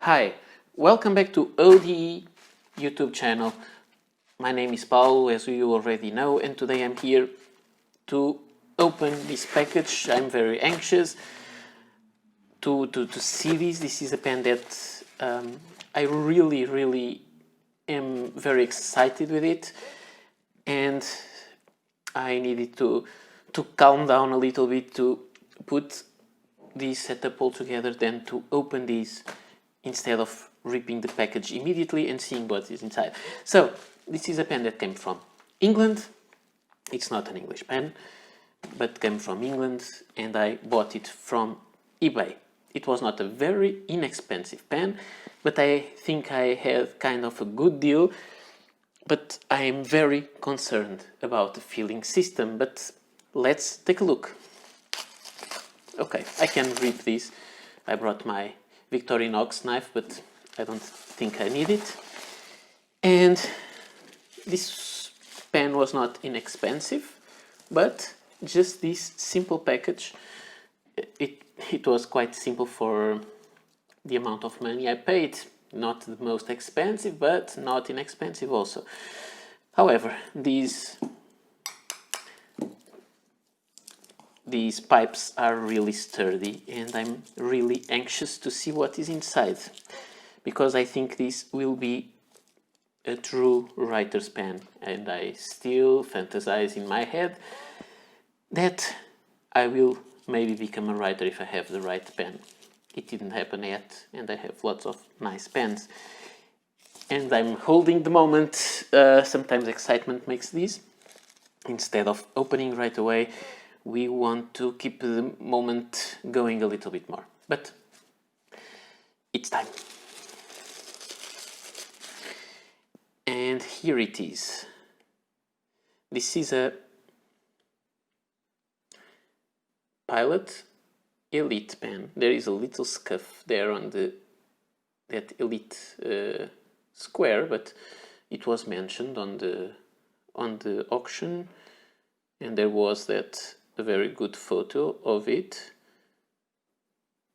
Hi, welcome back to ODE YouTube channel. My name is Paulo, as you already know, and today I'm here to open this package. I'm very anxious to see this. This is a pen that I really am very excited with it, and I needed to calm down a little bit to put this setup all together, then to open this instead of ripping the package immediately and seeing what is inside. So this is a pen that came from England. It's not an English pen, but came from England, and I bought it from eBay. It was not a very inexpensive pen, but I think I had kind of a good deal. But I am very concerned about the filling system, but let's take a look. Okay, I can rip this. I brought my Victorinox knife, but I don't think I need it. And this pen was not inexpensive, but just this simple package, it was quite simple for the amount of money I paid. Not the most expensive, but not inexpensive also. However, these pipes are really sturdy, and I'm really anxious to see what is inside, because I think this will be a true writer's pen, and I still fantasize in my head that I will maybe become a writer if I have the right pen. It didn't happen yet, and I have lots of nice pens, and I'm holding the moment. Sometimes excitement makes this. Instead of opening right away, we want to keep the moment going a little bit more. But it's time. And here it is. This is a Pilot Elite pen. There is a little scuff there on that Elite square, but it was mentioned on the auction, and there was a very good photo of it.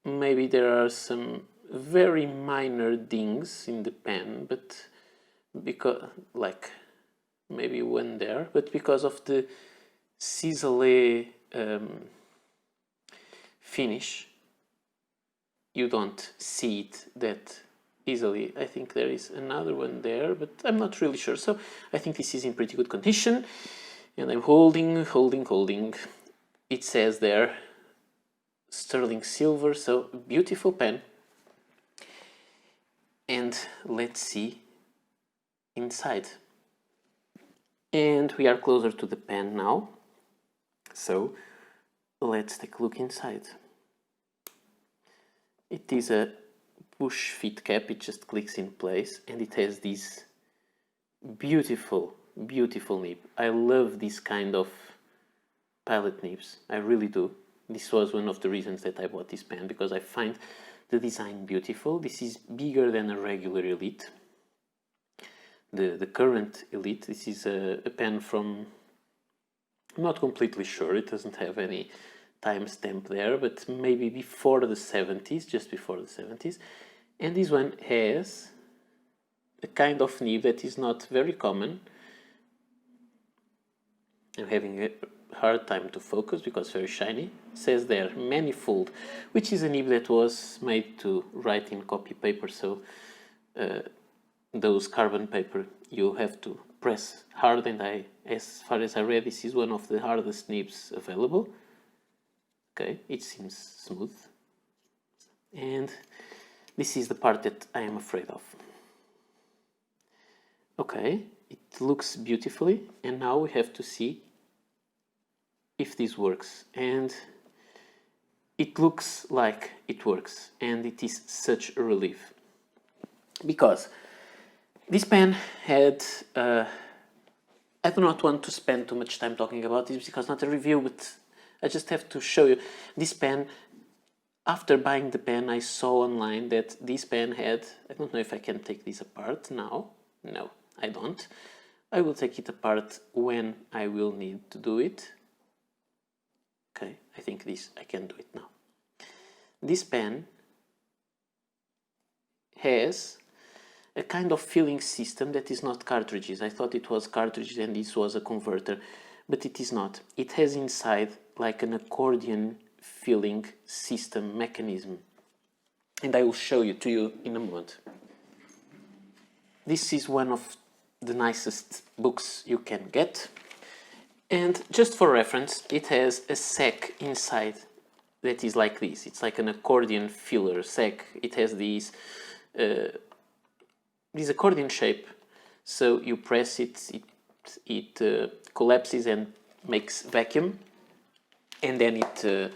Maybe there are some very minor dings in the pen, but because maybe one there, but because of the ciselé finish, you don't see it that easily. I think there is another one there, but I'm not really sure. So I think this is in pretty good condition, and I'm holding. It says there sterling silver, so beautiful pen. And let's see inside. And we are closer to the pen now, so let's take a look inside. It is a push fit cap. It just clicks in place, and it has this beautiful nib. I love this kind of pilot nibs. I really do. This was one of the reasons that I bought this pen, because I find the design beautiful. This is bigger than a regular Elite. The current Elite. This is a pen from, I'm not completely sure, it doesn't have any timestamp there, but maybe before the 70s, just before the 70s. And this one has a kind of nib that is not very common. I'm having a hard time to focus because it's very shiny. It says there manifold, which is a nib that was made to write in copy paper, so those carbon paper you have to press hard, and as far as I read, this is one of the hardest nibs available. Okay, it seems smooth, and this is the part that I am afraid of. Okay, it looks beautifully, and now we have to see if this works, and it looks like it works, and it is such a relief, because this pen had I do not want to spend too much time talking about this because not a review, but I just have to show you this pen. After buying the pen, I saw online that this pen had, I don't know if I can take this apart now. No, I don't. I will take it apart when I will need to do it. Okay, I think I can do it now. This pen has a kind of filling system that is not cartridges. I thought it was cartridges and this was a converter, but it is not. It has inside like an accordion filling system mechanism, and I will show you to you in a moment. This is one of the nicest books you can get, and just for reference, it has a sac inside that is like this. It's like an accordion filler sac. It has this accordion shape, so you press it, it collapses and makes vacuum, and then it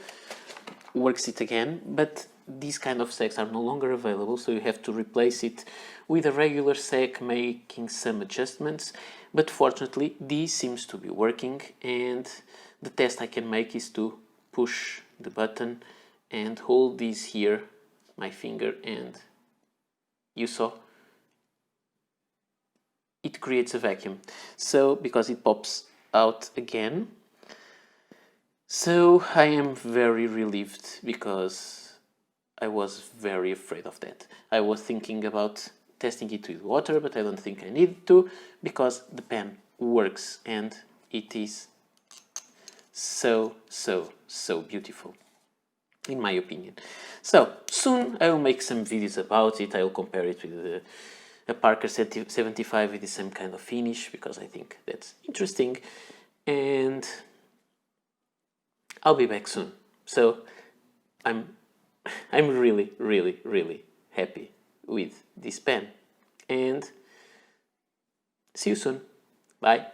works it again. But these kind of sacs are no longer available, so you have to replace it with a regular sac, making some adjustments. But fortunately this seems to be working, and the test I can make is to push the button and hold this here, my finger, and you saw it creates a vacuum. So because it pops out again, so I am very relieved, because I was very afraid of that. I was thinking about testing it with water, but I don't think I need to, because the pen works and it is so beautiful, in my opinion. So soon I will make some videos about it. I will compare it with a Parker 75 with the same kind of finish, because I think that's interesting, and I'll be back soon. So I'm really happy with this pen, and see you soon. Bye.